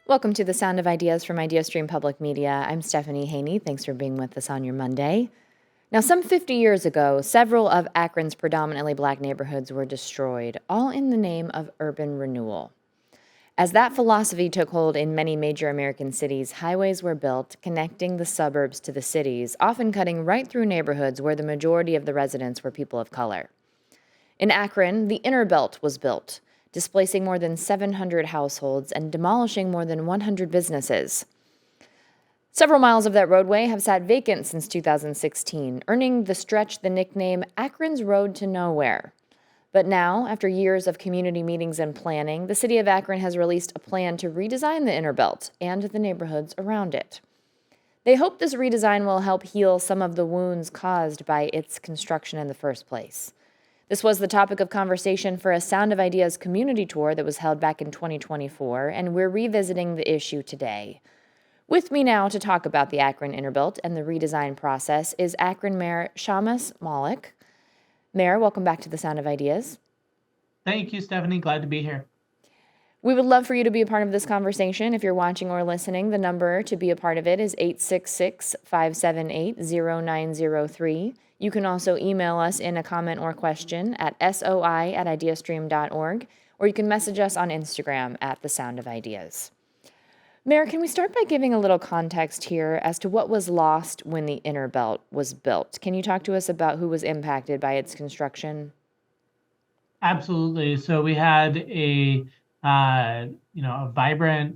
Welcome to the Sound of Ideas from IdeaStream Public Media. I'm Stephanie Haney. Thanks for being with us on your Monday. Now, some 50 years ago, several of Akron's predominantly black neighborhoods were destroyed, all in the name of urban renewal. As that philosophy took hold in many major American cities, highways were built, connecting the suburbs to the cities, often cutting right through neighborhoods where the majority of the residents were people of color. In Akron, the Inner Belt was built, displacing more than 700 households and demolishing more than 100 businesses. Several miles of that roadway have sat vacant since 2016, earning the stretch the nickname Akron's Road to Nowhere. But now, after years of community meetings and planning, the city of Akron has released a plan to redesign the Inner Belt and the neighborhoods around it. They hope this redesign will help heal some of the wounds caused by its construction in the first place. This was the topic of conversation for a Sound of Ideas community tour that was held back in 2024, and we're revisiting the issue today. With me now to talk about the Akron Innerbelt and the redesign process is Akron Mayor Shamus Malik. Mayor, welcome back to the Sound of Ideas. Thank you, Stephanie. Glad to be here. We would love for you to be a part of this conversation. If you're watching or listening, the number to be a part of it is 866-578-0903. You can also email us in a comment or question at soi@ideastream.org, or you can message us on Instagram at The Sound of Ideas. Mayor, can we start by giving a little context here as to what was lost when the Inner Belt was built? Can you talk to us about who was impacted by its construction? Absolutely. So we had a vibrant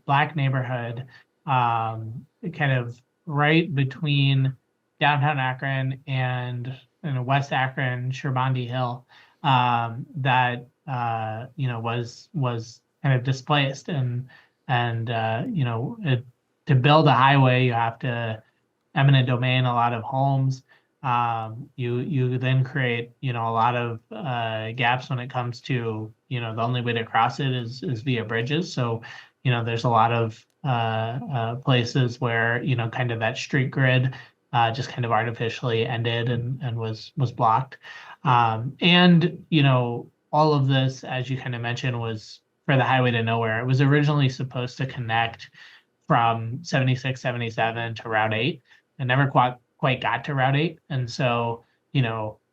black neighborhood, kind of right between downtown Akron and West Akron, Sherbondi Hill, that was kind of displaced, and to build a highway, you have to eminent domain a lot of homes. You then create a lot of gaps when it comes to the only way to cross it is via bridges. So there's a lot of places where kind of that street grid just kind of artificially ended and was blocked. And all of this, as you kind of mentioned, was for the highway to nowhere. It was originally supposed to connect from 76, 77 to Route 8, and never quite got to Route 8. And so,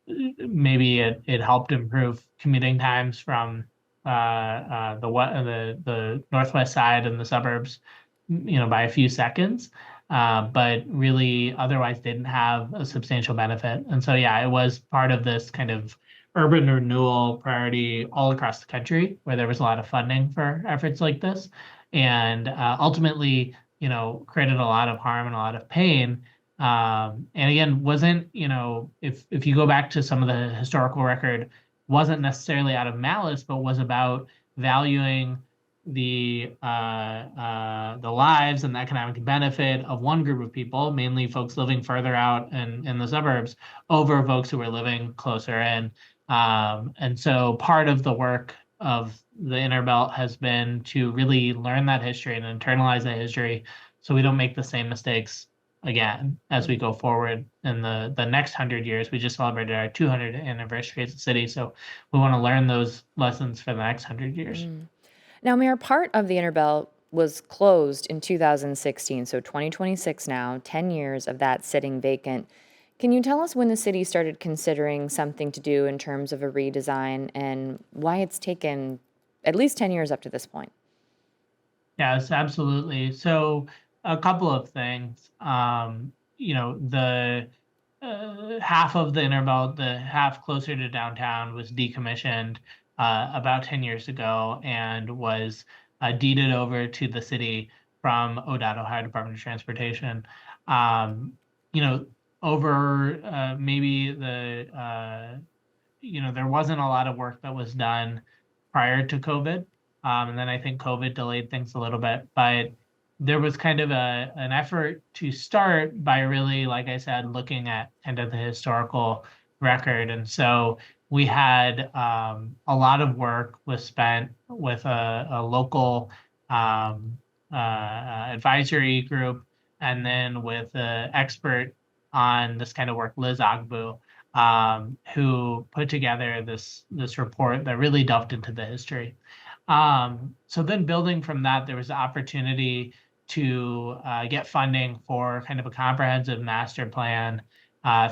maybe it helped improve commuting times from the northwest side and the suburbs, by a few seconds, but really otherwise didn't have a substantial benefit. And so, yeah, it was part of this kind of urban renewal priority all across the country, where there was a lot of funding for efforts like this, and ultimately, created a lot of harm and a lot of pain. And again, wasn't, if you go back to some of the historical record, wasn't necessarily out of malice, but was about valuing the lives and the economic benefit of one group of people, mainly folks living further out in the suburbs, over folks who were living closer in. And so part of the work of the Inner Belt has been to really learn that history and internalize that history, so we don't make the same mistakes again as we go forward in the next 100 years. We just celebrated our 200th anniversary as a city, so we want to learn those lessons for the next 100 years. Now, Mayor, part of the Inner Belt was closed in 2016, so 2026 now, 10 years of that sitting vacant. Can you tell us when the city started considering something to do in terms of a redesign, and why it's taken at least 10 years up to this point? Yes, absolutely. So a couple of things. The half of the Inner Belt, the half closer to downtown, was decommissioned about 10 years ago and was deeded over to the city from ODOT, Ohio Department of Transportation. Over maybe there wasn't a lot of work that was done prior to COVID. And then I think COVID delayed things a little bit, but there was kind of an effort to start by really, like I said, looking at kind of the historical record. And so we had a lot of work was spent with a local advisory group, and then with an expert on this kind of work, Liz Ogbu, who put together this report that really delved into the history. So then building from that, there was the opportunity to get funding for kind of a comprehensive master plan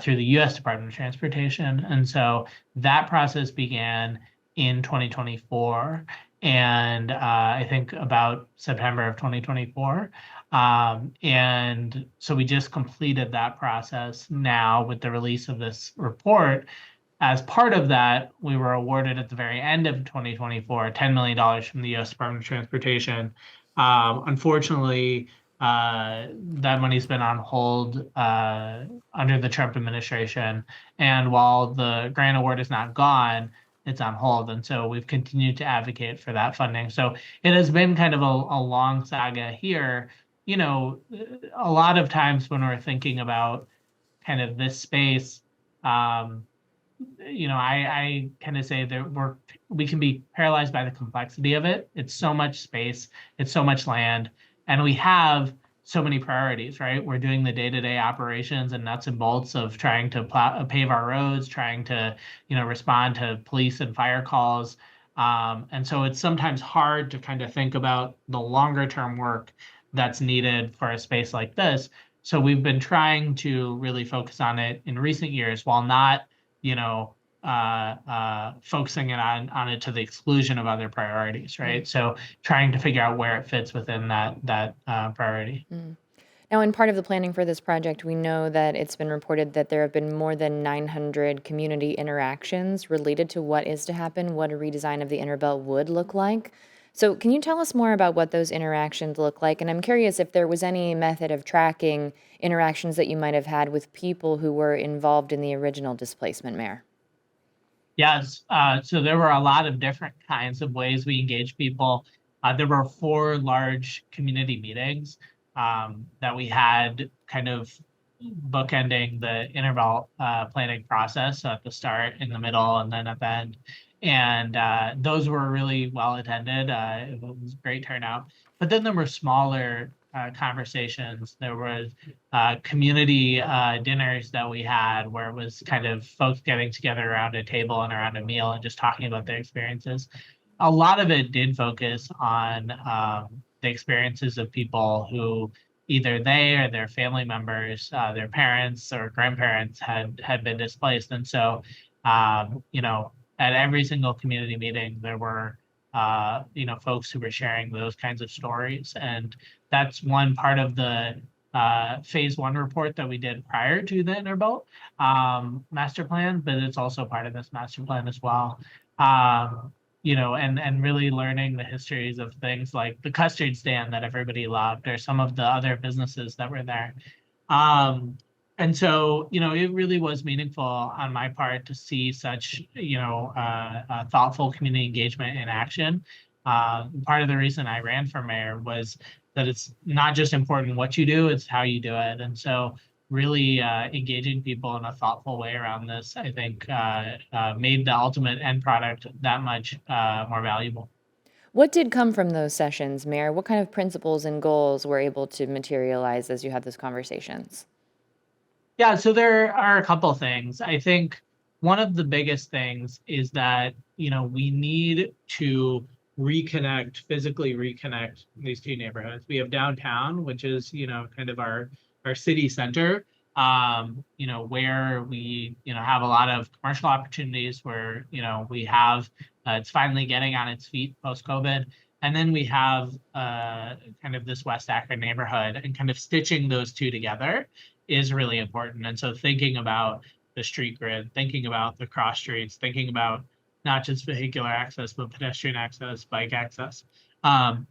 through the U.S. Department of Transportation. And so that process began in 2024, and I think about September of 2024. And so we just completed that process now with the release of this report. As part of that, we were awarded at the very end of 2024 $10 million from the U.S. Department of Transportation. Unfortunately, that money's been on hold under the Trump administration. And while the grant award is not gone, it's on hold. And so we've continued to advocate for that funding. So it has been kind of a long saga here. You know, a lot of times when we're thinking about kind of this space, I kind of say that we can be paralyzed by the complexity of it. It's so much space, it's so much land, and we have so many priorities, right? We're doing the day-to-day operations and nuts and bolts of trying to pave our roads, trying to, respond to police and fire calls. And so it's sometimes hard to kind of think about the longer term work that's needed for a space like this. So we've been trying to really focus on it in recent years while not focusing it on it to the exclusion of other priorities, right? So trying to figure out where it fits within that priority. Now, in part of the planning for this project, we know that it's been reported that there have been more than 900 community interactions related to what is to happen, what a redesign of the inner belt would look like. So can you tell us more about what those interactions look like? And I'm curious if there was any method of tracking interactions that you might have had with people who were involved in the original displacement, Mayor. Yes, so there were a lot of different kinds of ways we engage people. There were 4 large community meetings that we had kind of bookending the inner belt planning process, so at the start, in the middle, and then at the end. And those were really well attended. It was a great turnout. But then there were smaller conversations. There was community dinners that we had where it was kind of folks getting together around a table and around a meal and just talking about their experiences. A lot of it did focus on the experiences of people who either they or their family members, their parents or grandparents had been displaced. And so, at every single community meeting, there were folks who were sharing those kinds of stories. And that's one part of the phase 1 report that we did prior to the inner belt master plan, but it's also part of this master plan as well. And really learning the histories of things like the custard stand that everybody loved, or some of the other businesses that were there. And so, it really was meaningful on my part to see such, thoughtful community engagement in action. Part of the reason I ran for mayor was that it's not just important what you do, it's how you do it. And so really engaging people in a thoughtful way around this, I think, made the ultimate end product that much more valuable. What did come from those sessions, Mayor? What kind of principles and goals were able to materialize as you had those conversations? Yeah, so there are a couple of things. I think one of the biggest things is that, we need to physically reconnect these 2 neighborhoods. We have downtown, which is, kind of our city center, where we, have a lot of commercial opportunities, where, we have, it's finally getting on its feet post-COVID. And then we have kind of this West Akron neighborhood, and kind of stitching those 2 together is really important. And so thinking about the street grid, thinking about the cross streets, thinking about not just vehicular access, but pedestrian access, bike access. And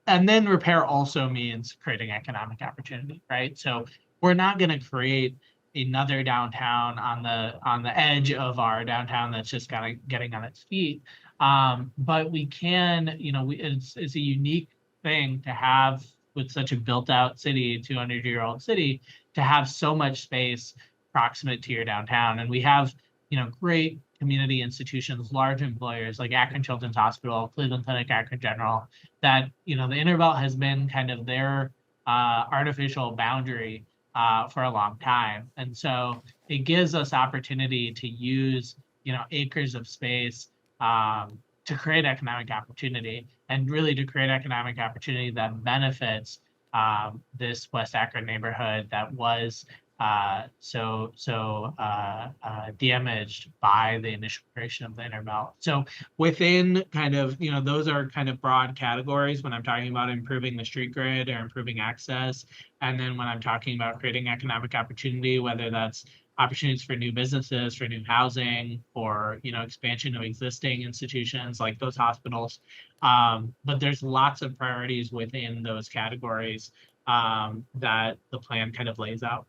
then repair also means creating economic opportunity, right? So we're not going to create another downtown on the edge of our downtown that's just kind of getting on its feet. But we can, it's a unique thing to have with such a built-out city, a 200-year-old city, to have so much space proximate to your downtown. And we have, great community institutions, large employers like Akron Children's Hospital, Cleveland Clinic, Akron General, that, the inner belt has been kind of their artificial boundary for a long time. And so it gives us opportunity to use, acres of space to create economic opportunity, and really to create economic opportunity that benefits this West Akron neighborhood that was damaged by the initial creation of the inner belt. So within kind of, those are kind of broad categories when I'm talking about improving the street grid or improving access. And then when I'm talking about creating economic opportunity, whether that's opportunities for new businesses, for new housing, for expansion of existing institutions like those hospitals. But there's lots of priorities within those categories that the plan kind of lays out.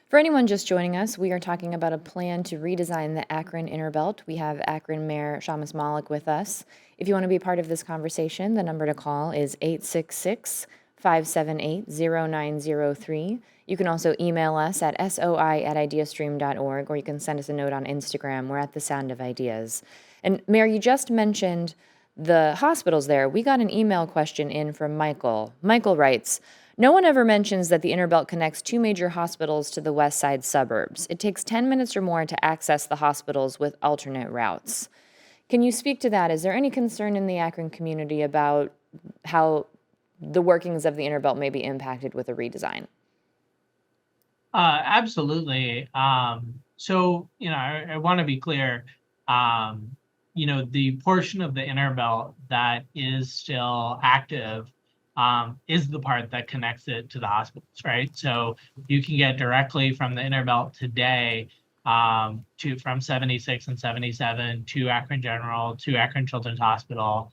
For anyone just joining us, we are talking about a plan to redesign the Akron Inner Belt. We have Akron Mayor Shamus Malik with us. If you want to be part of this conversation, the number to call is 866-578-0903. You can also email us at soi@ideastream.org, or you can send us a note on Instagram. We're at The Sound of Ideas. And Mayor, you just mentioned the hospitals there. We got an email question in from Michael. Michael writes, "No one ever mentions that the Inner Belt connects two major hospitals to the west side suburbs. It takes 10 minutes or more to access the hospitals with alternate routes." Can you speak to that? Is there any concern in the Akron community about how the workings of the Inner Belt may be impacted with a redesign? Absolutely. So, I want to be clear. The portion of the Inner Belt that is still active is the part that connects it to the hospitals, right? So you can get directly from the Inner Belt today from 76 and 77 to Akron General to Akron Children's Hospital.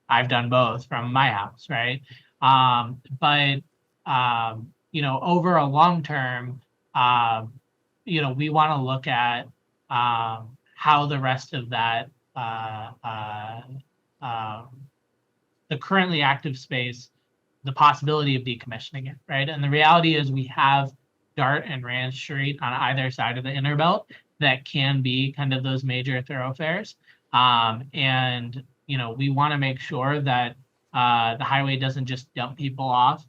I've done both from my house, right? But over a long term, we want to look at how the rest of that, the currently active space, the possibility of decommissioning it, right? And the reality is we have Dart and Ranch Street on either side of the Inner Belt that can be kind of those major thoroughfares. And we want to make sure that the highway doesn't just dump people off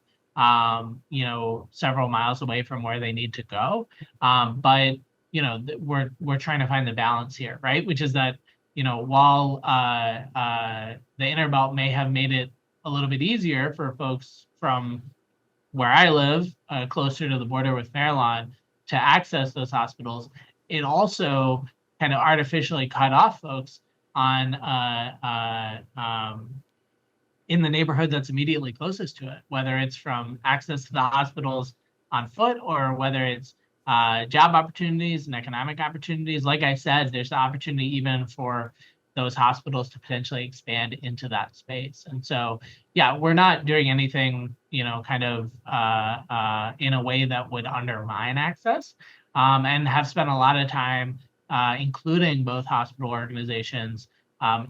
several miles away from where they need to go. But we're trying to find the balance here, right? Which is that while the Inner Belt may have made it a little bit easier for folks from where I live, closer to the border with Maryland, to access those hospitals, it also kind of artificially cut off folks on in the neighborhood that's immediately closest to it, whether it's from access to the hospitals on foot or whether it's job opportunities and economic opportunities. Like I said, there's the opportunity even for those hospitals to potentially expand into that space. And so, yeah, we're not doing anything, kind of in a way that would undermine access, and have spent a lot of time, including both hospital organizations,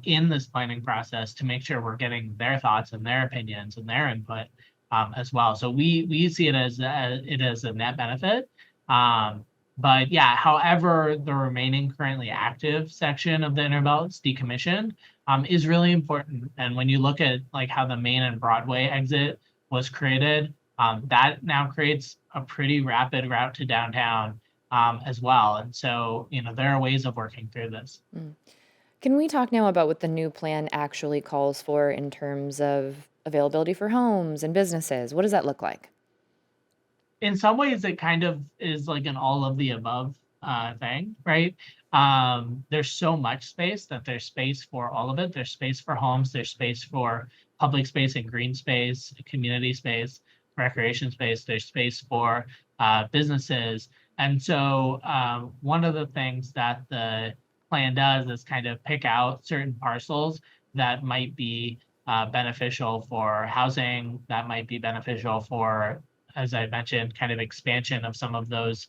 in this planning process to make sure we're getting their thoughts and their opinions and their input as well. So we see it as a net benefit. But yeah, however, the remaining currently active section of the Inner Belt is decommissioned is really important. And when you look at like how the Main and Broadway exit was created, that now creates a pretty rapid route to downtown as well. And so, there are ways of working through this. Can we talk now about what the new plan actually calls for in terms of availability for homes and businesses? What does that look like? In some ways, it kind of is like an all of the above thing, right? There's so much space that there's space for all of it. There's space for homes, there's space for public space and green space, community space, recreation space, there's space for businesses. And so one of the things that the plan does is kind of pick out certain parcels that might be beneficial for housing, that might be beneficial for, as I mentioned, kind of expansion of some of those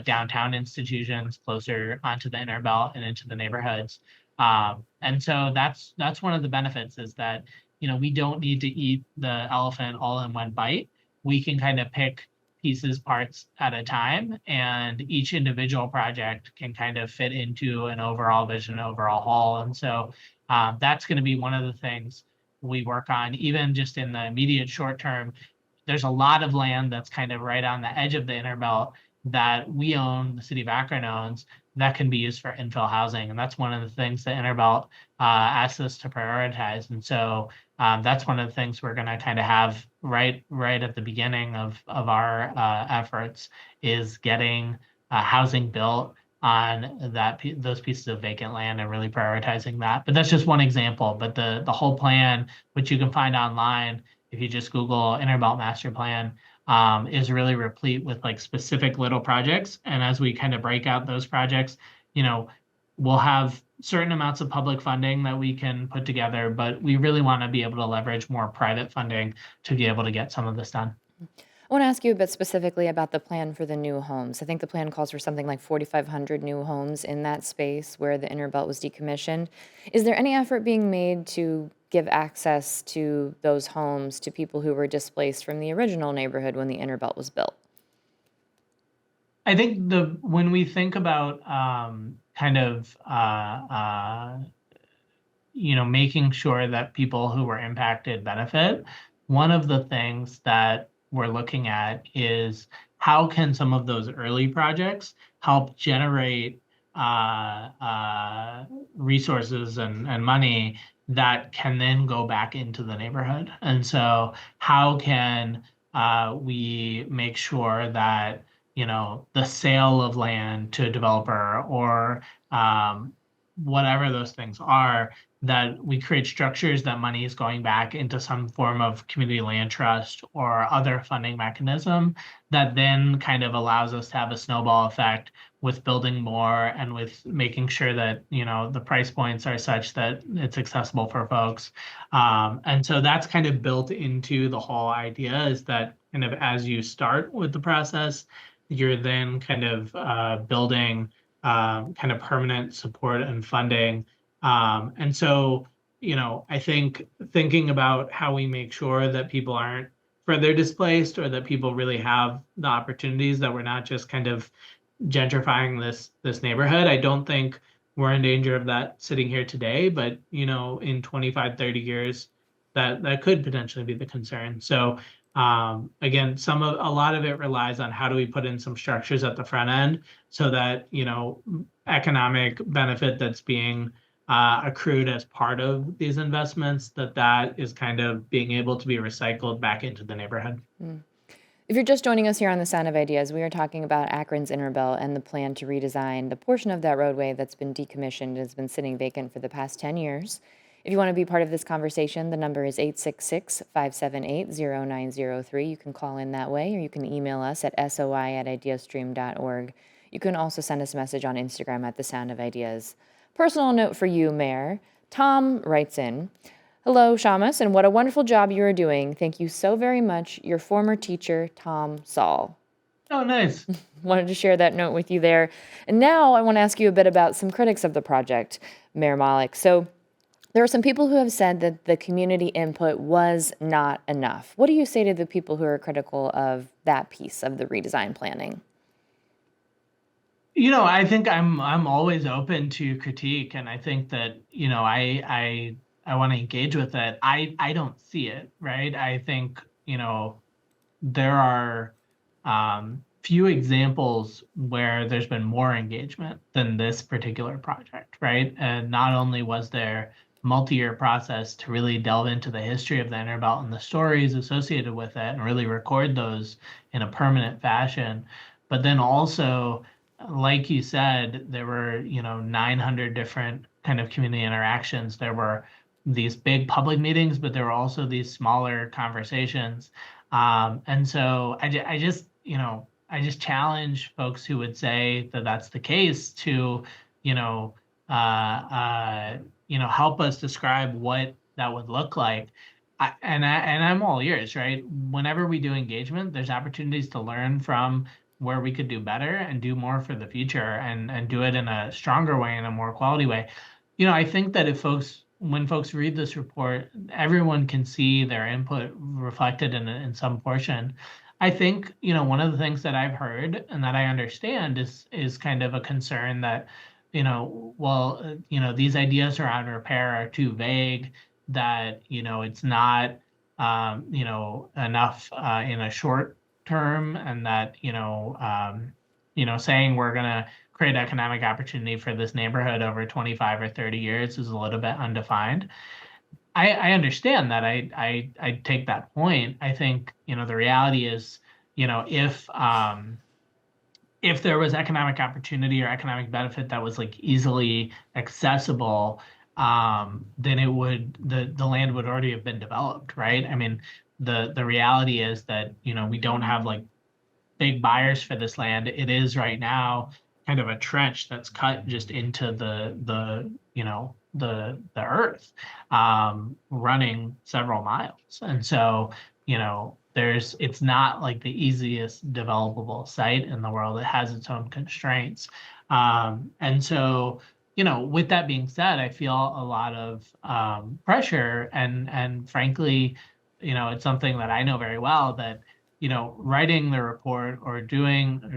downtown institutions closer onto the Inner Belt and into the neighborhoods. And so that's one of the benefits is that, we don't need to eat the elephant all in one bite. We can kind of pick pieces, parts at a time, and each individual project can kind of fit into an overall vision, overall whole. And so that's going to be one of the things we work on, even just in the immediate short term. There's a lot of land that's kind of right on the edge of the Inner Belt that we own, the city of Akron owns, that can be used for infill housing. And that's one of the things that Interbelt asked us to prioritize. And so that's one of the things we're going to kind of have right at the beginning of our efforts is getting housing built on those pieces of vacant land and really prioritizing that. But that's just one example. But the whole plan, which you can find online if you just Google Interbelt Master Plan, is really replete with like specific little projects. And as we kind of break out those projects, we'll have certain amounts of public funding that we can put together, but we really want to be able to leverage more private funding to be able to get some of this done. I want to ask you a bit specifically about the plan for the new homes. I think the plan calls for something like 4,500 new homes in that space where the Interbelt was decommissioned. Is there any effort being made to give access to those homes to people who were displaced from the original neighborhood when the Interbelt was built? I think when we think about making sure that people who were impacted benefit, one of the things that we're looking at is how can some of those early projects help generate resources and money that can then go back into the neighborhood. And so how can we make sure that the sale of land to a developer or whatever those things are, that we create structures that money is going back into some form of community land trust or other funding mechanism that then kind of allows us to have a snowball effect with building more and with making sure that the price points are such that it's accessible for folks. And so that's kind of built into the whole idea, is that kind of as you start with the process, you're then kind of building kind of permanent support and funding. And so, I think thinking about how we make sure that people aren't further displaced or that people really have the opportunities, that we're not just kind of gentrifying this neighborhood. I don't think we're in danger of that sitting here today, but in 25, 30 years, that could potentially be the concern. So again, a lot of it relies on how do we put in some structures at the front end so that economic benefit that's being accrued as part of these investments, that is kind of being able to be recycled back into the neighborhood. If you're just joining us here on The Sound of Ideas, we are talking about Akron's Interbelt and the plan to redesign the portion of that roadway that's been decommissioned and has been sitting vacant for the past 10 years. If you want to be part of this conversation, the number is 866-578-0903. You can call in that way, or you can email us at soi@ideastream.org. You can also send us a message on Instagram at The Sound of Ideas. Personal note for you, Mayor. Tom writes in, "Hello, Shamus, and what a wonderful job you are doing. Thank you so very much. Your former teacher, Tom Saul." Oh, nice. Wanted to share that note with you there. And now I want to ask you a bit about some critics of the project, Mayor Malek. So there are some people who have said that the community input was not enough. What do you say to the people who are critical of that piece of the redesign planning? I think I'm always open to critique, and I think that I want to engage with it. I don't see it, right? I think there are few examples where there's been more engagement than this particular project, right? And not only was there multi-year process to really delve into the history of the Interbelt and the stories associated with it and really record those in a permanent fashion, but then also, like you said, there were 900 different kind of community interactions. There were these big public meetings, but there were also these smaller conversations. And so I just challenge folks who would say that that's the case to help us describe what that would look like. I'm all ears, right? Whenever we do engagement, there's opportunities to learn from where we could do better and do more for the future and do it in a stronger way, in a more quality way. I think that when folks read this report, everyone can see their input reflected in some portion. I think, one of the things that I've heard and that I understand is kind of a concern that, these ideas around repair are too vague, that, it's not, enough in a short term, and that, saying we're going to create economic opportunity for this neighborhood over 25 or 30 years is a little bit undefined. I understand that. I take that point. I think, the reality is, if there was economic opportunity or economic benefit that was like easily accessible, then the land would already have been developed, right? I mean, the reality is that, we don't have like big buyers for this land. It is right now kind of a trench that's cut just into the earth, running several miles. And so, it's not like the easiest developable site in the world. It has its own constraints. And so, with that being said, I feel a lot of pressure, and frankly, it's something that I know very well, that writing the report or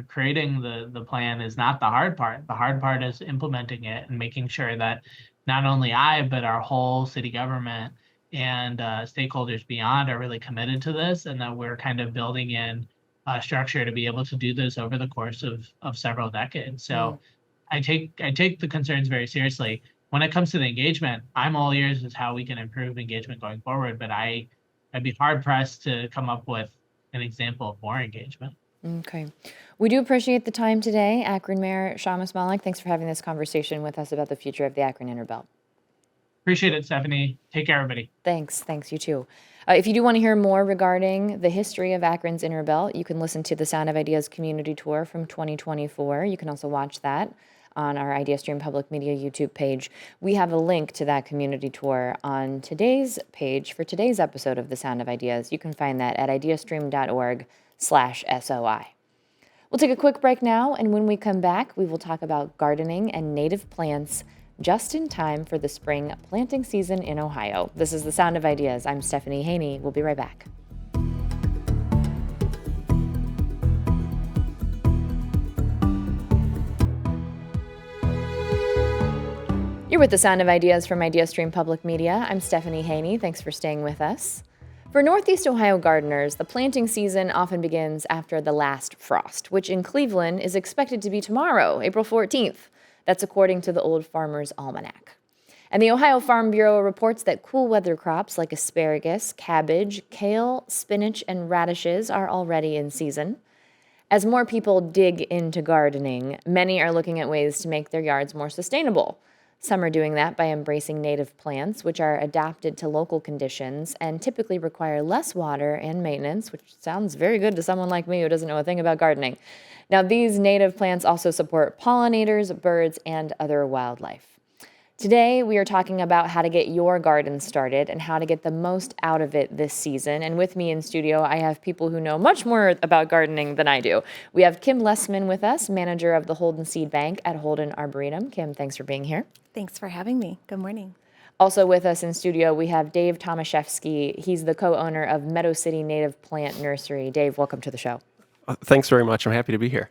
creating the plan is not the hard part. The hard part is implementing it and making sure that not only I, but our whole city government and stakeholders beyond are really committed to this, and that we're kind of building in a structure to be able to do this over the course of several decades. So I take the concerns very seriously. When it comes to the engagement, I'm all ears as how we can improve engagement going forward, but I'd be hard pressed to come up with an example of more engagement. Okay. We do appreciate the time today. Akron Mayor Shamus Malik, thanks for having this conversation with us about the future of the Akron Inner Belt. Appreciate it, Stephanie. Take care, everybody. Thanks, you too. If you do want to hear more regarding the history of Akron's Inner Belt, you can listen to the Sound of Ideas community tour from 2024. You can also watch that on our IdeaStream Public Media YouTube page. We have a link to that community tour on today's page for today's episode of The Sound of Ideas. You can find that at ideastream.org/SOI. We'll take a quick break now, and when we come back, we will talk about gardening and native plants just in time for the spring planting season in Ohio. This is The Sound of Ideas. I'm Stephanie Haney. We'll be right back. You're with The Sound of Ideas from IdeaStream Public Media. I'm Stephanie Haney. Thanks for staying with us. For Northeast Ohio gardeners, the planting season often begins after the last frost, which in Cleveland is expected to be tomorrow, April 14th. That's according to the Old Farmer's Almanac. And the Ohio Farm Bureau reports that cool weather crops like asparagus, cabbage, kale, spinach, and radishes are already in season. As more people dig into gardening, many are looking at ways to make their yards more sustainable. Some are doing that by embracing native plants, which are adapted to local conditions and typically require less water and maintenance, which sounds very good to someone like me who doesn't know a thing about gardening. Now, these native plants also support pollinators, birds, and other wildlife. Today, we are talking about how to get your garden started and how to get the most out of it this season. And with me in studio, I have people who know much more about gardening than I do. We have Kim Lessman with us, manager of the Holden Seed Bank at Holden Arboretum. Kim, thanks for being here. Thanks for having me. Good morning. Also with us in studio, we have Dave Tomaszewski. He's the co-owner of Meadow City Native Plant Nursery. Dave, welcome to the show. Thanks very much. I'm happy to be here.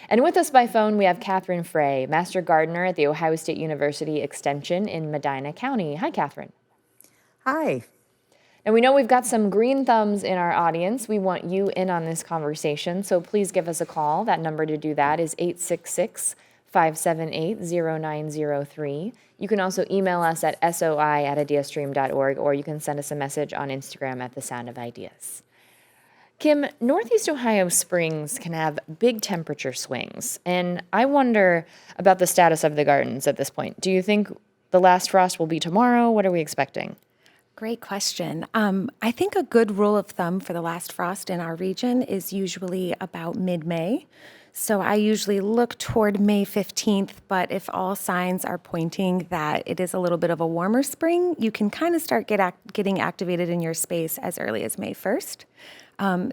And with us by phone, we have Catherine Frey, Master Gardener at the Ohio State University Extension in Medina County. Hi, Catherine. Hi. And we know we've got some green thumbs in our audience. We want you in on this conversation, so please give us a call. That number to do that is 866-578-0903. You can also email us at soi@ideastream.org, or you can send us a message on Instagram at The Sound of Ideas. Kim, Northeast Ohio springs can have big temperature swings, and I wonder about the status of the gardens at this point. Do you think the last frost will be tomorrow? What are we expecting? Great question. I think a good rule of thumb for the last frost in our region is usually about mid-May. So I usually look toward May 15th, but if all signs are pointing that it is a little bit of a warmer spring, you can kind of start getting activated in your space as early as May 1st.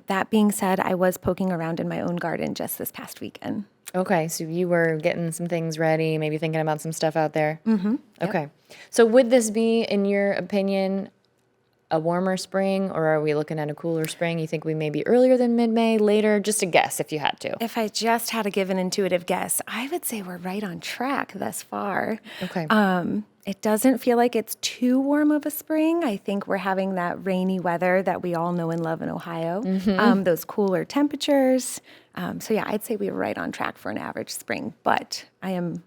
That being said, I was poking around in my own garden just this past weekend. Okay, so you were getting some things ready, maybe thinking about some stuff out there? Mm-hmm. Okay. So would this be, in your opinion, a warmer spring, or are we looking at a cooler spring? You think we may be earlier than mid-May, later? Just a guess if you had to. If I just had to give an intuitive guess, I would say we're right on track thus far. Okay. It doesn't feel like it's too warm of a spring. I think we're having that rainy weather that we all know and love in Ohio, those cooler temperatures. So yeah, I'd say we were right on track for an average spring, but I am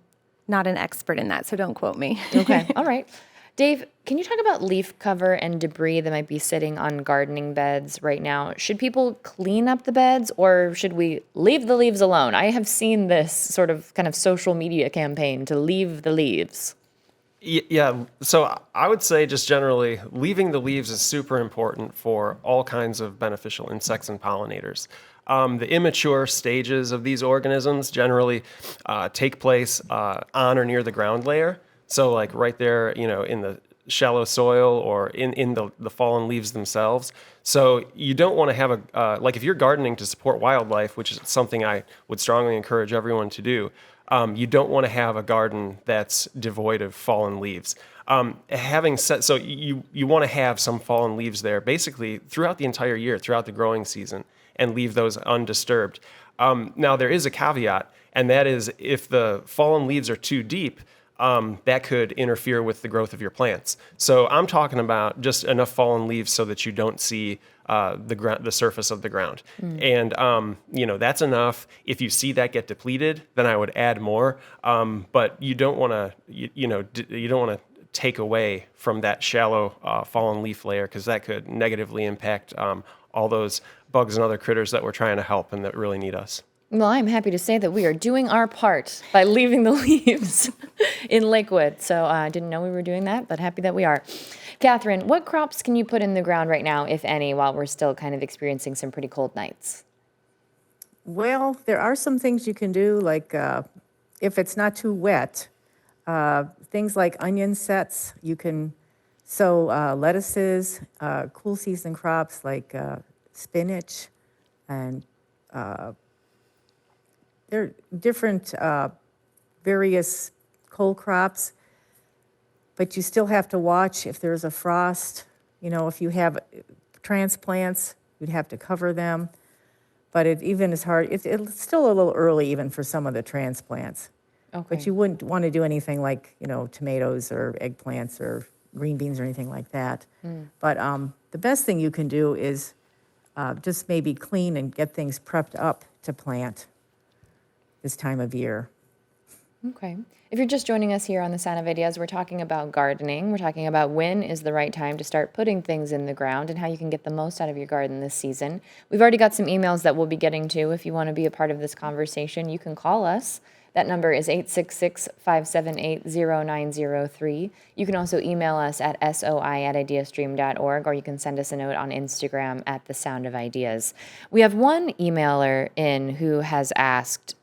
not an expert in that, so don't quote me. Okay. All right. Dave, can you talk about leaf cover and debris that might be sitting on gardening beds right now? Should people clean up the beds, or should we leave the leaves alone? I have seen this sort of kind of social media campaign to leave the leaves. Yeah, so I would say just generally, leaving the leaves is super important for all kinds of beneficial insects and pollinators. The immature stages of these organisms generally take place on or near the ground layer. So like right there, in the shallow soil or in the fallen leaves themselves. So you don't want to have like if you're gardening to support wildlife, which is something I would strongly encourage everyone to do, you don't want to have a garden that's devoid of fallen leaves. Having said, so you want to have some fallen leaves there basically throughout the entire year, throughout the growing season, and leave those undisturbed. Now there is a caveat, and that is if the fallen leaves are too deep, that could interfere with the growth of your plants. So I'm talking about just enough fallen leaves so that you don't see the surface of the ground. And that's enough. If you see that get depleted, then I would add more. But you don't want to you don't want to take away from that shallow fallen leaf layer, because that could negatively impact all those bugs and other critters that we're trying to help and that really need us. Well, I'm happy to say that we are doing our part by leaving the leaves in Lakewood. So I didn't know we were doing that, but happy that we are. Catherine, what crops can you put in the ground right now, if any, while we're still kind of experiencing some pretty cold nights? Well, there are some things you can do, like if it's not too wet, things like onion sets. You can sow lettuces, cool season crops like spinach, and there are different various cold crops, but you still have to watch if there's a frost. If you have transplants, you'd have to cover them. But it even is hard. It's still a little early even for some of the transplants. Okay. But you wouldn't want to do anything like, tomatoes or eggplants or green beans or anything like that. But the best thing you can do is just maybe clean and get things prepped up to plant this time of year. Okay. If you're just joining us here on the Sound of Ideas, we're talking about gardening. We're talking about when is the right time to start putting things in the ground and how you can get the most out of your garden this season. We've already got some emails that we'll be getting to. If you want to be a part of this conversation, you can call us. That number is 866-578-0903. You can also email us at soi@ideastream.org, or you can send us a note on Instagram at The Sound of Ideas. We have one emailer in who has asked,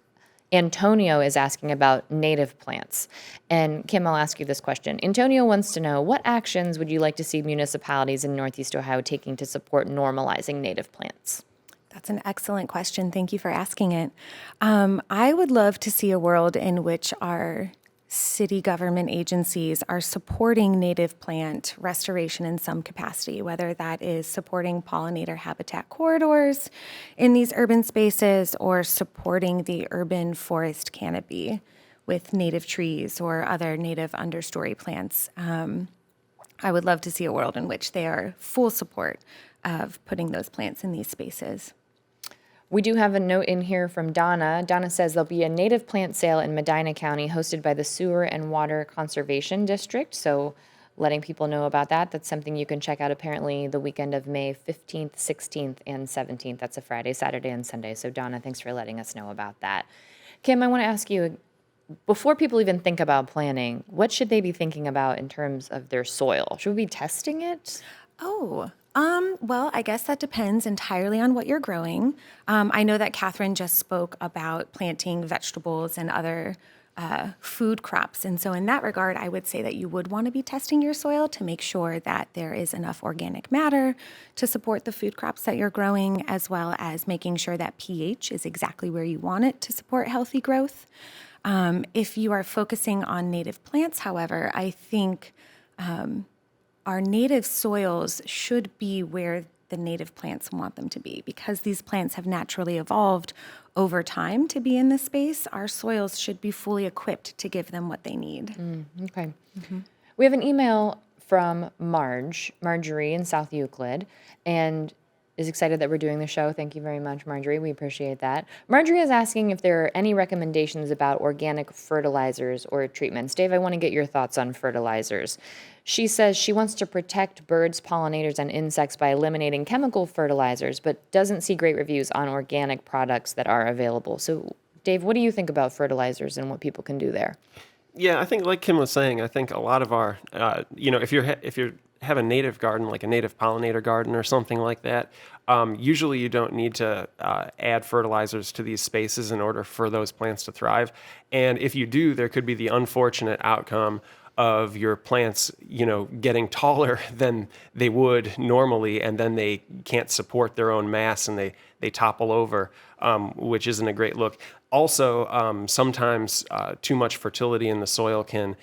Antonio is asking about native plants. And Kim, I'll ask you this question. Antonio wants to know, what actions would you like to see municipalities in Northeast Ohio taking to support normalizing native plants? That's an excellent question. Thank you for asking it. I would love to see a world in which our city government agencies are supporting native plant restoration in some capacity, whether that is supporting pollinator habitat corridors in these urban spaces or supporting the urban forest canopy with native trees or other native understory plants. I would love to see a world in which they are full support of putting those plants in these spaces. We do have a note in here from Donna. Donna says there'll be a native plant sale in Medina County hosted by the Sewer and Water Conservation District. So letting people know about that. That's something you can check out apparently the weekend of May 15th, 16th, and 17th. That's a Friday, Saturday, and Sunday. So Donna, thanks for letting us know about that. Kim, I want to ask you, before people even think about planting, what should they be thinking about in terms of their soil? Should we be testing it? Well, I guess that depends entirely on what you're growing. I know that Catherine just spoke about planting vegetables and other food crops. And so in that regard, I would say that you would want to be testing your soil to make sure that there is enough organic matter to support the food crops that you're growing, as well as making sure that pH is exactly where you want it to support healthy growth. If you are focusing on native plants, however, I think our native soils should be where the native plants want them to be. Because these plants have naturally evolved over time to be in this space, our soils should be fully equipped to give them what they need. Okay. We have an email from Marjorie in South Euclid, and is excited that we're doing the show. Thank you very much, Marjorie. We appreciate that. Marjorie is asking if there are any recommendations about organic fertilizers or treatments. Dave, I want to get your thoughts on fertilizers. She says she wants to protect birds, pollinators, and insects by eliminating chemical fertilizers, but doesn't see great reviews on organic products that are available. So, Dave, what do you think about fertilizers and what people can do there? Yeah, I think like Kim was saying, I think a lot of our, if you have a native garden, like a native pollinator garden or something like that, usually you don't need to add fertilizers to these spaces in order for those plants to thrive. And if you do, there could be the unfortunate outcome of your plants, getting taller than they would normally, and then they can't support their own mass and they topple over, which isn't a great look. Also, sometimes too much fertility in the soil can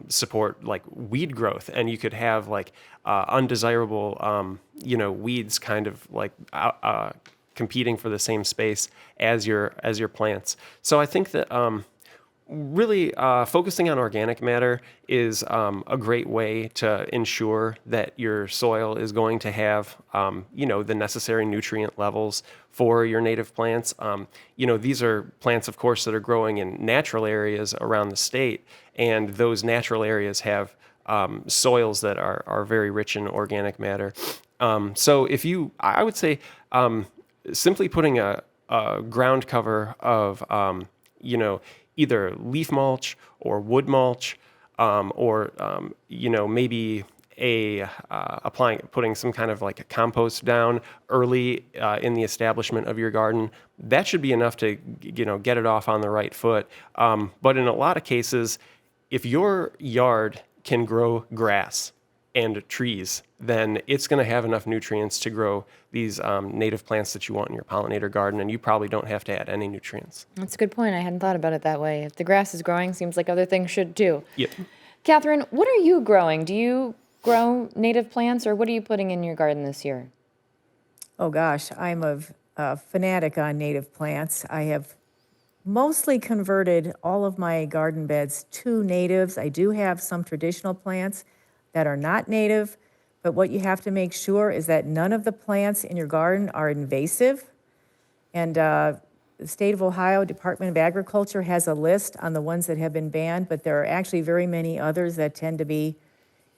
support like weed growth, and you could have like undesirable, weeds kind of like competing for the same space as your plants. So I think that really focusing on organic matter is a great way to ensure that your soil is going to have the necessary nutrient levels for your native plants. These are plants, of course, that are growing in natural areas around the state, and those natural areas have soils that are very rich in organic matter. So I would say simply putting a ground cover of either leaf mulch or wood mulch, or maybe putting some kind of like a compost down early in the establishment of your garden. That should be enough to get it off on the right foot. But in a lot of cases, if your yard can grow grass and trees, then it's going to have enough nutrients to grow these native plants that you want in your pollinator garden, and you probably don't have to add any nutrients. That's a good point. I hadn't thought about it that way. If the grass is growing, seems like other things should too. Yep. Catherine, what are you growing? Do you grow native plants, or what are you putting in your garden this year? Oh gosh, I'm a fanatic on native plants. I have mostly converted all of my garden beds to natives. I do have some traditional plants that are not native, but what you have to make sure is that none of the plants in your garden are invasive. And the state of Ohio Department of Agriculture has a list on the ones that have been banned, but there are actually very many others that tend to be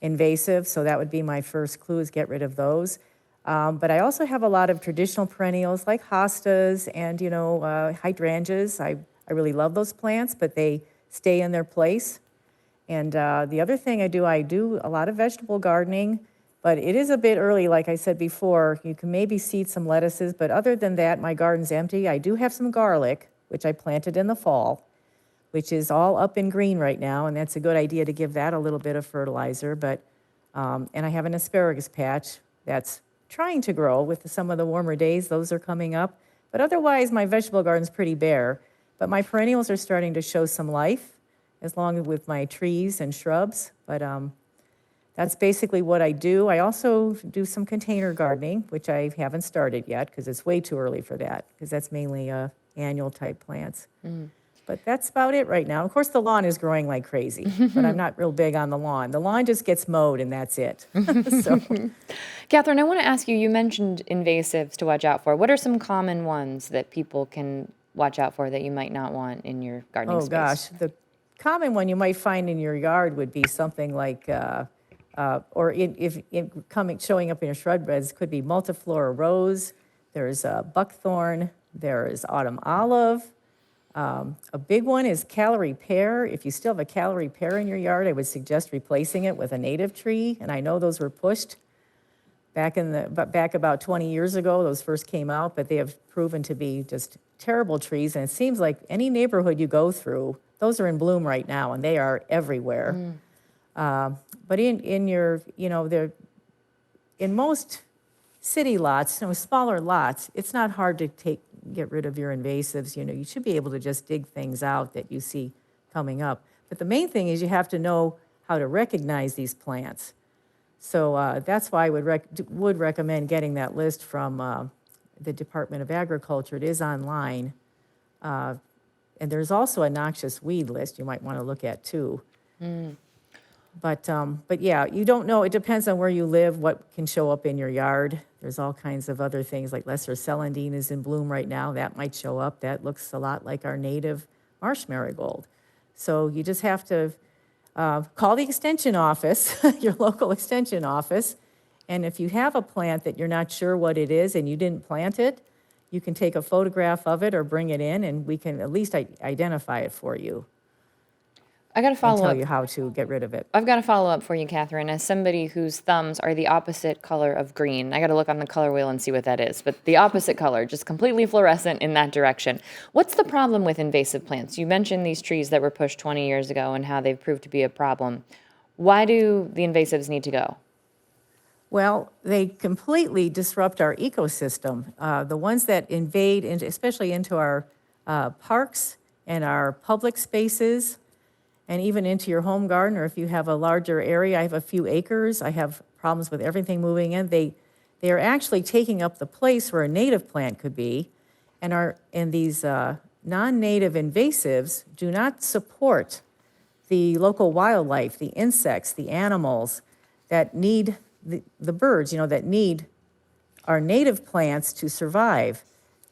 invasive. So that would be my first clue, is get rid of those. But I also have a lot of traditional perennials like hostas and, hydrangeas. I really love those plants, but they stay in their place. And the other thing I do a lot of vegetable gardening, but it is a bit early, like I said before. You can maybe seed some lettuces, but other than that, my garden's empty. I do have some garlic, which I planted in the fall, which is all up in green right now, and that's a good idea to give that a little bit of fertilizer. But and I have an asparagus patch that's trying to grow with some of the warmer days. Those are coming up. But otherwise, my vegetable garden's pretty bare. But my perennials are starting to show some life, as long as with my trees and shrubs. But that's basically what I do. I also do some container gardening, which I haven't started yet because it's way too early for that, because that's mainly annual type plants. But that's about it right now. Of course, the lawn is growing like crazy, but I'm not real big on the lawn. The lawn just gets mowed and that's it. So, Catherine, I want to ask you, you mentioned invasives to watch out for. What are some common ones that people can watch out for that you might not want in your gardening space? gosh, the common one you might find in your yard would be something like, showing up in your shrub beds, could be multiflora rose. There's buckthorn. There is autumn olive. A big one is Callery pear. If you still have a Callery pear in your yard, I would suggest replacing it with a native tree. And I know those were pushed back about 20 years ago. Those first came out, but they have proven to be just terrible trees. And it seems like any neighborhood you go through, those are in bloom right now, and they are everywhere. But in your, in most city lots, smaller lots, it's not hard to get rid of your invasives. You should be able to just dig things out that you see coming up. But the main thing is you have to know how to recognize these plants. So that's why I would recommend getting that list from the Department of Agriculture. It is online. And there's also a noxious weed list you might want to look at too. But yeah, you don't know. It depends on where you live, what can show up in your yard. There's all kinds of other things, like lesser celandine is in bloom right now. That might show up. That looks a lot like our native marsh marigold. So you just have to call the extension office, your local extension office. And if you have a plant that you're not sure what it is and you didn't plant it, you can take a photograph of it or bring it in, and we can at least identify it for you I got to and follow tell up. you how to get rid of it. I've got a follow up for you, Catherine. As somebody whose thumbs are the opposite color of green, I got to look on the color wheel and see what that is. But the opposite color, just completely fluorescent in that direction. What's the problem with invasive plants? You mentioned these trees that were pushed 20 years ago and how they've proved to be a problem. Why do the invasives need to go? Well, they completely disrupt our ecosystem. The ones that invade, especially into our parks and our public spaces, and even into your home garden, or if you have a larger area. I have a few acres. I have problems with everything moving in. They are actually taking up the place where a native plant could be, and these non-native invasives do not support the local wildlife, the insects, the animals that need the birds, that need our native plants to survive,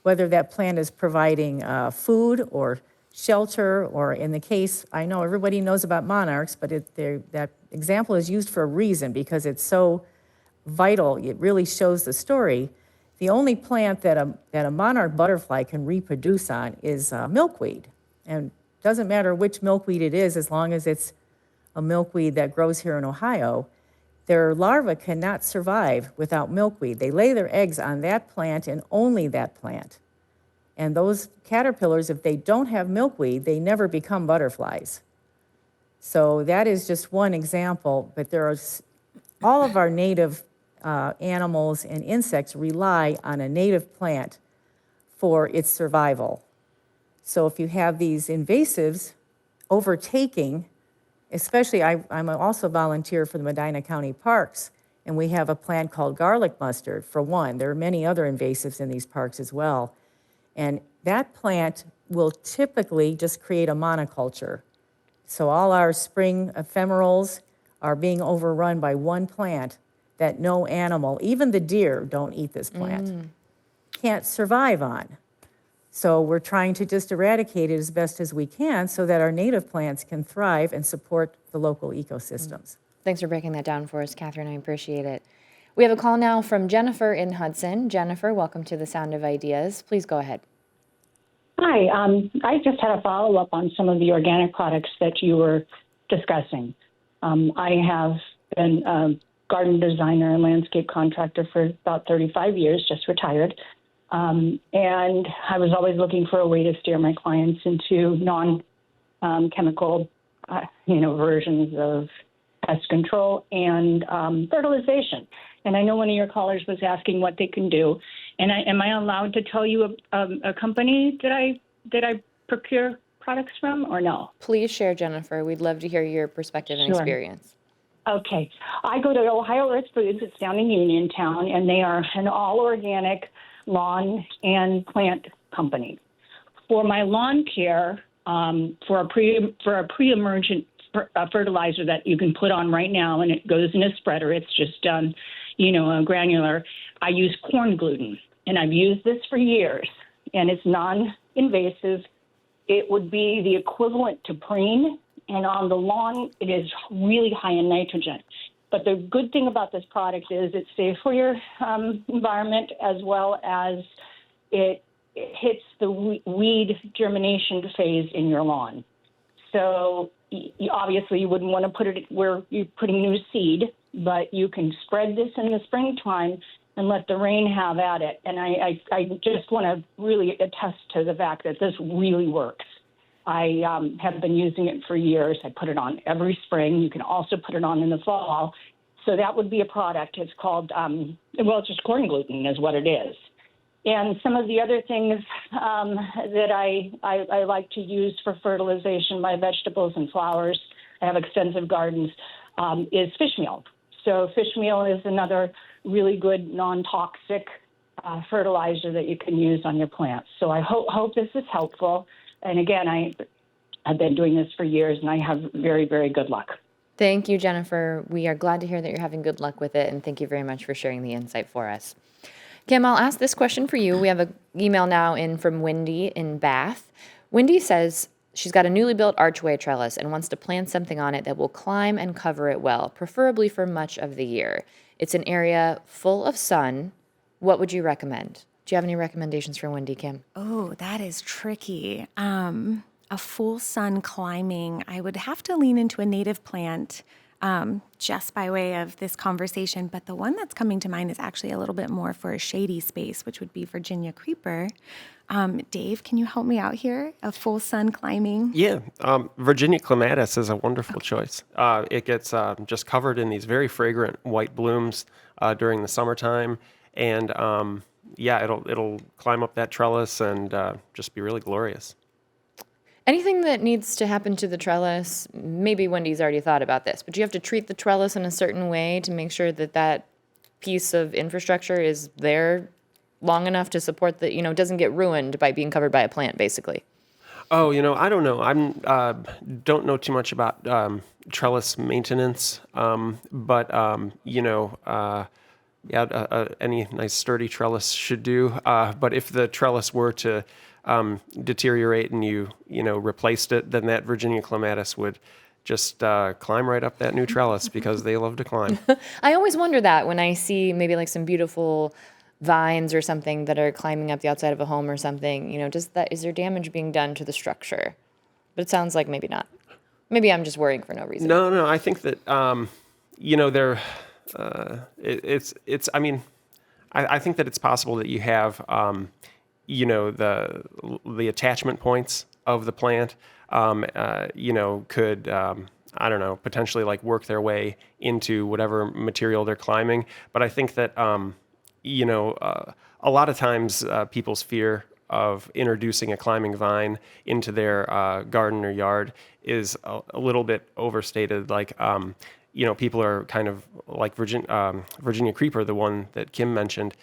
whether that plant is providing food or shelter, or in the case, I know everybody knows about monarchs, but that example is used for a reason because it's so vital. It really shows the story. The only plant that a monarch butterfly can reproduce on is milkweed. And it doesn't matter which milkweed it is, as long as it's a milkweed that grows here in Ohio. Their larvae cannot survive without milkweed. They lay their eggs on that plant and only that plant. And those caterpillars, if they don't have milkweed, they never become butterflies. So that is just one example, but there are all of our native animals and insects rely on a native plant for its survival. So if you have these invasives overtaking, especially I'm also a volunteer for the Medina County Parks, and we have a plant called garlic mustard, for one. There are many other invasives in these parks as well. And that plant will typically just create a monoculture. So all our spring ephemerals are being overrun by one plant that no animal, even the deer, don't eat this plant, can't survive on. So we're trying to just eradicate it as best as we can so that our native plants can thrive and support the local ecosystems. Thanks for breaking that down for us, Catherine. I appreciate it. We have a call now from Jennifer in Hudson. Jennifer, welcome to the Sound of Ideas. Please go ahead. Hi, I just had a follow-up on some of the organic products that you were discussing. I have been a garden designer and landscape contractor for about 35 years, just retired. And I was always looking for a way to steer my clients into non-chemical, versions of pest control and fertilization. And I know one of your callers was asking what they can do. And am I allowed to tell you a company that I procure products from, or no? Please share, Jennifer. We'd love to hear your perspective and experience. Okay. I go to Ohio Earth Foods. It's down in Uniontown, and they are an all-organic lawn and plant company. For my lawn care, for a pre-emergent fertilizer that you can put on right now, and it goes in a spreader. It's just a granular. I use corn gluten, and I've used this for years, and it's non-invasive. It would be the equivalent to preen, and on the lawn, it is really high in nitrogen. But the good thing about this product is it's safe for your environment, as well as it hits the weed germination phase in your lawn. So obviously you wouldn't want to put it where you're putting new seed, but you can spread this in the springtime and let the rain have at it. And I just want to really attest to the fact that this really works. I have been using it for years. I put it on every spring. You can also put it on in the fall. So that would be a product. It's called, it's just corn gluten is what it is. And some of the other things that I like to use for fertilization, my vegetables and flowers, I have extensive gardens, is fish meal. So fish meal is another really good non-toxic fertilizer that you can use on your plants. So I hope this is helpful. And again, I've been doing this for years, and I have very, very good luck. Thank you, Jennifer. We are glad to hear that you're having good luck with it, and thank you very much for sharing the insight for us. Kim, I'll ask this question for you. We have an email now in from Wendy in Bath. Wendy says she's got a newly built archway trellis and wants to plant something on it that will climb and cover it well, preferably for much of the year. It's an area full of sun. What would you recommend? Do you have any recommendations for Wendy, Kim? Oh, that is tricky. A full sun climbing, I would have to lean into a native plant just by way of this conversation. But the one that's coming to mind is actually a little bit more for a shady space, which would be Virginia creeper. Dave, can you help me out here? A full sun climbing? Yeah, Virginia clematis is a wonderful choice. It gets just covered in these very fragrant white blooms during the summertime, and yeah, it'll climb up that trellis and just be really glorious. Anything that needs to happen to the trellis, maybe Wendy's already thought about this, but you have to treat the trellis in a certain way to make sure that that piece of infrastructure is there long enough to support the, doesn't get ruined by being covered by a plant, basically. Oh, I don't know. Don't know too much about trellis maintenance, but any nice sturdy trellis should do. But if the trellis were to deteriorate and you replaced it, then that Virginia clematis would just climb right up that new trellis because they love to climb. I always wonder that when I see maybe like some beautiful vines or something that are climbing up the outside of a home or something, is there damage being done to the structure? But it sounds like maybe not. Maybe I'm just worrying for no reason. No, I think that they're I mean, I think that it's possible that you have the attachment points of the plant could I don't know, potentially like work their way into whatever material they're climbing. But I think that a lot of times people's fear of introducing a climbing vine into their garden or yard is a little bit overstated. Like people are kind of like Virginia creeper, the one that Kim mentioned.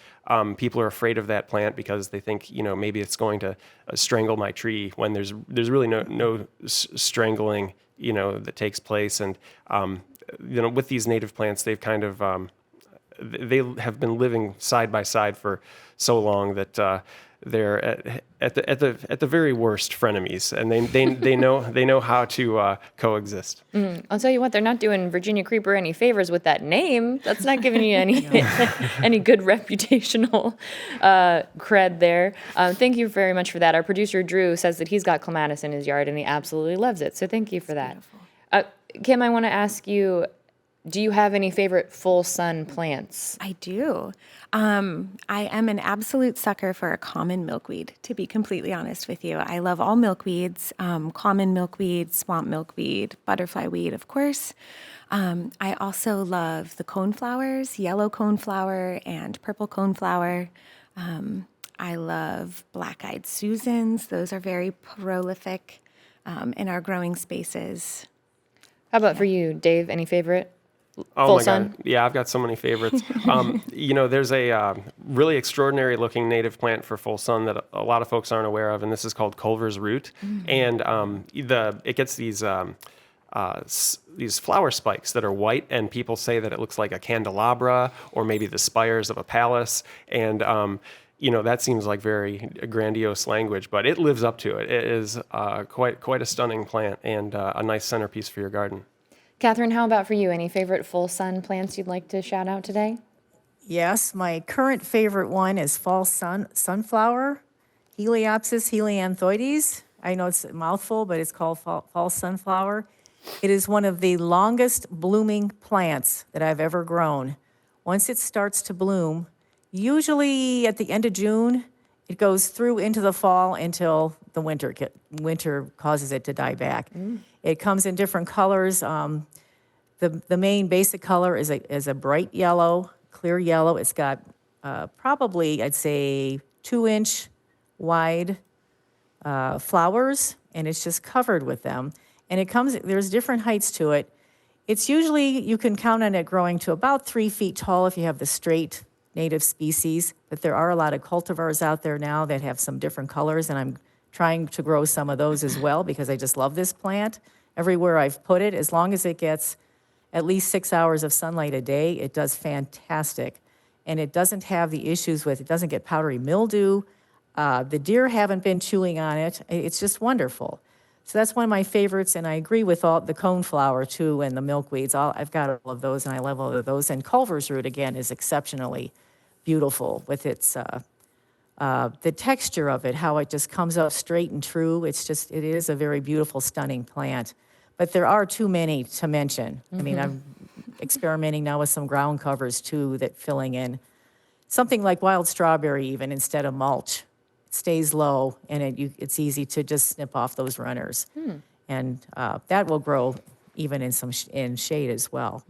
People are afraid of that plant because they think, maybe it's going to strangle my tree, when there's really no strangling, that takes place. And, with these native plants, they've kind of, they have been living side by side for so long that they're at the very worst frenemies, and they know how to coexist. I'll tell you what, they're not doing Virginia creeper any favors with that name. That's not giving you any any good reputational cred there. Thank you very much for that. Our producer Drew says that he's got clematis in his yard and he absolutely loves it. So thank you for that. Kim, I want to ask you, do you have any favorite full sun plants? I do. I am an absolute sucker for a common milkweed, to be completely honest with you. I love all milkweeds, common milkweed, swamp milkweed, butterfly weed, of course. I also love the coneflowers, yellow coneflower and purple coneflower. I love black-eyed Susans. Those are very prolific in our growing spaces. How about for you, Dave? Any favorite? Oh Full my sun? God. Yeah, I've got so many favorites. There's a really extraordinary looking native plant for full sun that a lot of folks aren't aware of, and this is called Culver's root. And it gets these flower spikes that are white, and people say that it looks like a candelabra or maybe the spires of a palace. And that seems like very grandiose language, but it lives up to it. It is quite a stunning plant and a nice centerpiece for your garden. Catherine, how about for you? Any favorite full sun plants you'd like to shout out today? Yes, my current favorite one is fall sunflower, Heliopsis helianthoides. I know it's a mouthful, but it's called fall sunflower. It is one of the longest blooming plants that I've ever grown. Once it starts to bloom, usually at the end of June, it goes through into the fall until the winter causes it to die back. It comes in different colors. The main basic color is a bright yellow, clear yellow. It's got probably, I'd say, 2-inch wide flowers, and it's just covered with them. And there's different heights to it. It's usually, you can count on it growing to about 3 feet tall if you have the straight native species, but there are a lot of cultivars out there now that have some different colors, and I'm trying to grow some of those as well because I just love this plant. Everywhere I've put it, as long as it gets at least 6 hours of sunlight a day, it does fantastic. And it doesn't have the issues with, it doesn't get powdery mildew. The deer haven't been chewing on it. It's just wonderful. So that's one of my favorites, and I agree with all the coneflower too and the milkweeds. I've got all of those, and I love all of those. And Culver's root, again, is exceptionally beautiful with its, the texture of it, how it just comes up straight and true. It is a very beautiful, stunning plant. But there are too many to mention. I mean, I'm experimenting now with some ground covers too, that filling in something like wild strawberry even instead of mulch. It stays low, and it's easy to just snip off those runners. And that will grow even in some in shade as well.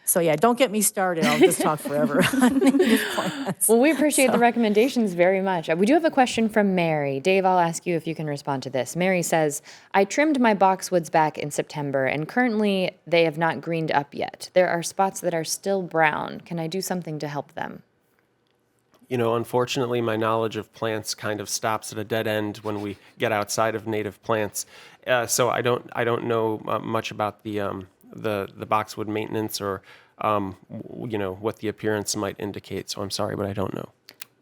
So yeah, don't get me started. I'll just talk forever on native plants. Well, we appreciate the recommendations very much. We do have a question from Mary. Dave, I'll ask you if you can respond to this. Mary says, I trimmed my boxwoods back in September, and currently they have not greened up yet. There are spots that are still brown. Can I do something to help them? You know, unfortunately, my knowledge of plants kind of stops at a dead end when we get outside of native plants. So I don't know much about the boxwood maintenance or you know, what the appearance might indicate. So I'm sorry, but I don't know.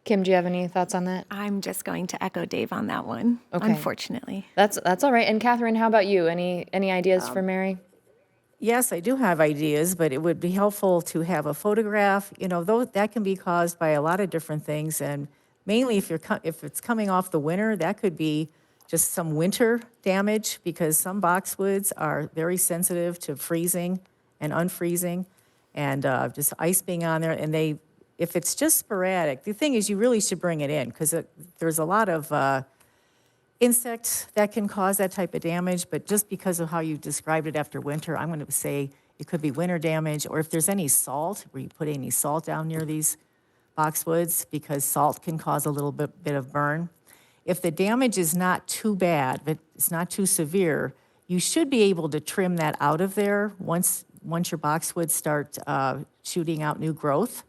Kim, do you have any thoughts on that? I'm just going to echo Dave on that one, Okay. unfortunately. That's all right. And Catherine, how about you? Any ideas for Mary? Yes, I do have ideas, but it would be helpful to have a photograph. You know, though that can be caused by a lot of different things, and mainly if it's coming off the winter, that could be just some winter damage because some boxwoods are very sensitive to freezing and unfreezing, and just ice being on there. And if it's just sporadic, the thing is you really should bring it in because there's a lot of insects that can cause that type of damage, but just because of how you described it after winter, I'm going to say it could be winter damage, or if there's any salt, where you put any salt down near these boxwoods, because salt can cause a little bit of burn. If the damage is not too bad, but it's not too severe, you should be able to trim that out of there once your boxwoods start shooting out new growth,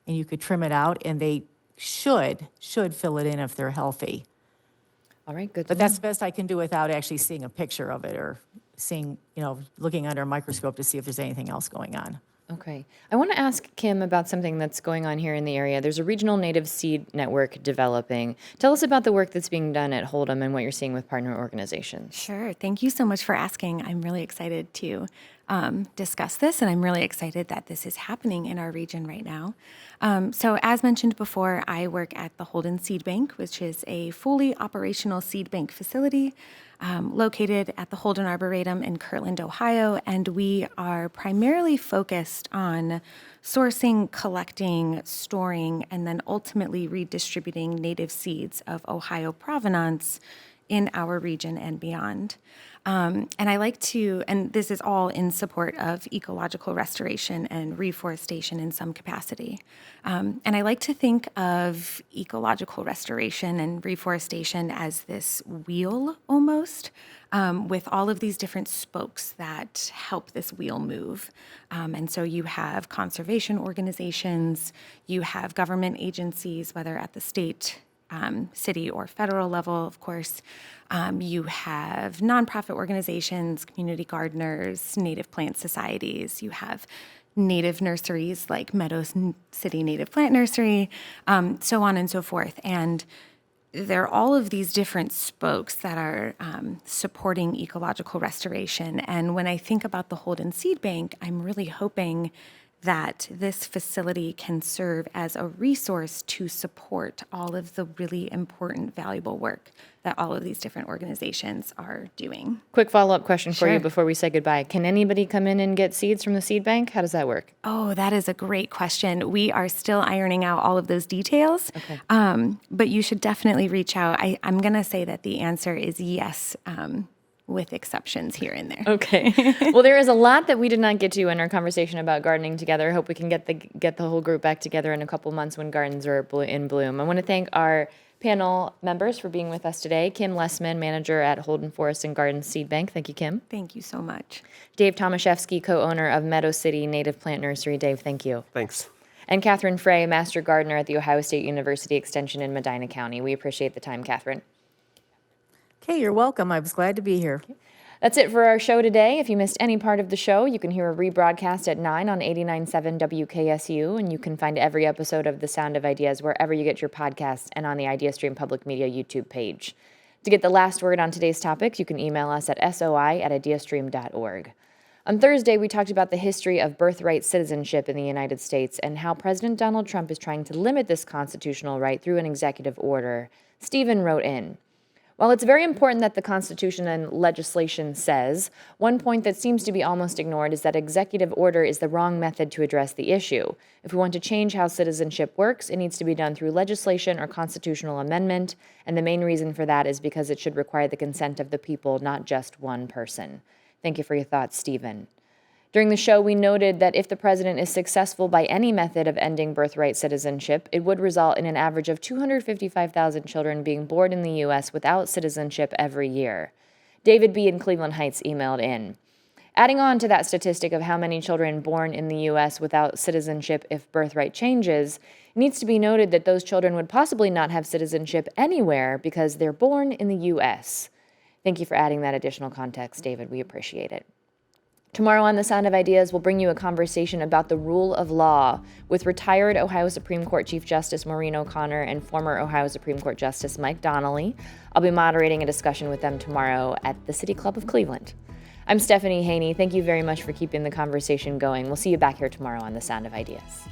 and you could trim it out, and they should fill it in if they're healthy. All right, good. But that's the best I can do without actually seeing a picture of it or seeing, looking under a microscope to see if there's anything else going on. Okay. I want to ask Kim about something that's going on here in the area. There's a regional native seed network developing. Tell us about the work that's being done at Hold'em and what you're seeing with partner organizations. Sure. Thank you so much for asking. I'm really excited to discuss this, and I'm really excited that this is happening in our region right now. So as mentioned before, I work at the Holden Seed Bank, which is a fully operational seed bank facility located at the Holden Arboretum in Kirtland, Ohio, and we are primarily focused on sourcing, collecting, storing, and then ultimately redistributing native seeds of Ohio provenance in our region and beyond. And I like to, and this is all in support of ecological restoration and reforestation in some capacity. And I like to think of ecological restoration and reforestation as this wheel almost, with all of these different spokes that help this wheel move. And so you have conservation organizations, you have government agencies, whether at the state, city or federal level, of course. You have nonprofit organizations, community gardeners, native plant societies. You have native nurseries like Meadows City Native Plant Nursery, so on and so forth. And there are all of these different spokes that are supporting ecological restoration. And when I think about the Holden Seed Bank, I'm really hoping that this facility can serve as a resource to support all of the really important, valuable work that all of these different organizations are doing. Quick follow-up question for you Sure. before we say goodbye. Can anybody come in and get seeds from the seed bank? How does that work? Oh, that is a great question. We are still ironing out all of those details, Okay. But you should definitely reach out. I'm going to say that the answer is yes. with exceptions here and there. Okay. Well, there is a lot that we did not get to in our conversation about gardening together. I hope we can get the whole group back together in a couple months when gardens are in bloom. I want to thank our panel members for being with us today. Kim Lessman, manager at Holden Forest and Gardens Seed Bank. Thank you, Kim. Thank you so much. Dave Tomaszewski, co-owner of Meadow City Native Plant Nursery. Dave, thank you. Thanks. And Catherine Frey, master gardener at the Ohio State University Extension in Medina County. We appreciate the time, Catherine. Okay, you're welcome. I was glad to be here. That's it for our show today. If you missed any part of the show, you can hear a rebroadcast at 9 on 89.7 WKSU, and you can find every episode of The Sound of Ideas wherever you get your podcasts and on the IdeaStream Public Media YouTube page. To get the last word on today's topics, you can email us at soi@ideastream.org. On Thursday, we talked about the history of birthright citizenship in the United States and how President Donald Trump is trying to limit this constitutional right through an executive order. Stephen wrote in, while it's very important that the Constitution and legislation says, one point that seems to be almost ignored is that executive order is the wrong method to address the issue. If we want to change how citizenship works, it needs to be done through legislation or constitutional amendment, and the main reason for that is because it should require the consent of the people, not just one person. Thank you for your thoughts, Stephen. During the show, we noted that if the president is successful by any method of ending birthright citizenship, it would result in an average of 255,000 children being born in the U.S. without citizenship every year. David B. in Cleveland Heights emailed in. Adding on to that statistic of how many children born in the U.S. without citizenship if birthright changes, it needs to be noted that those children would possibly not have citizenship anywhere because they're born in the U.S. Thank you for adding that additional context, David. We appreciate it. Tomorrow on The Sound of Ideas, we'll bring you a conversation about the rule of law with retired Ohio Supreme Court Chief Justice Maureen O'Connor and former Ohio Supreme Court Justice Mike Donnelly. I'll be moderating a discussion with them tomorrow at the City Club of Cleveland. I'm Stephanie Haney. Thank you very much for keeping the conversation going. We'll see you back here tomorrow on The Sound of Ideas.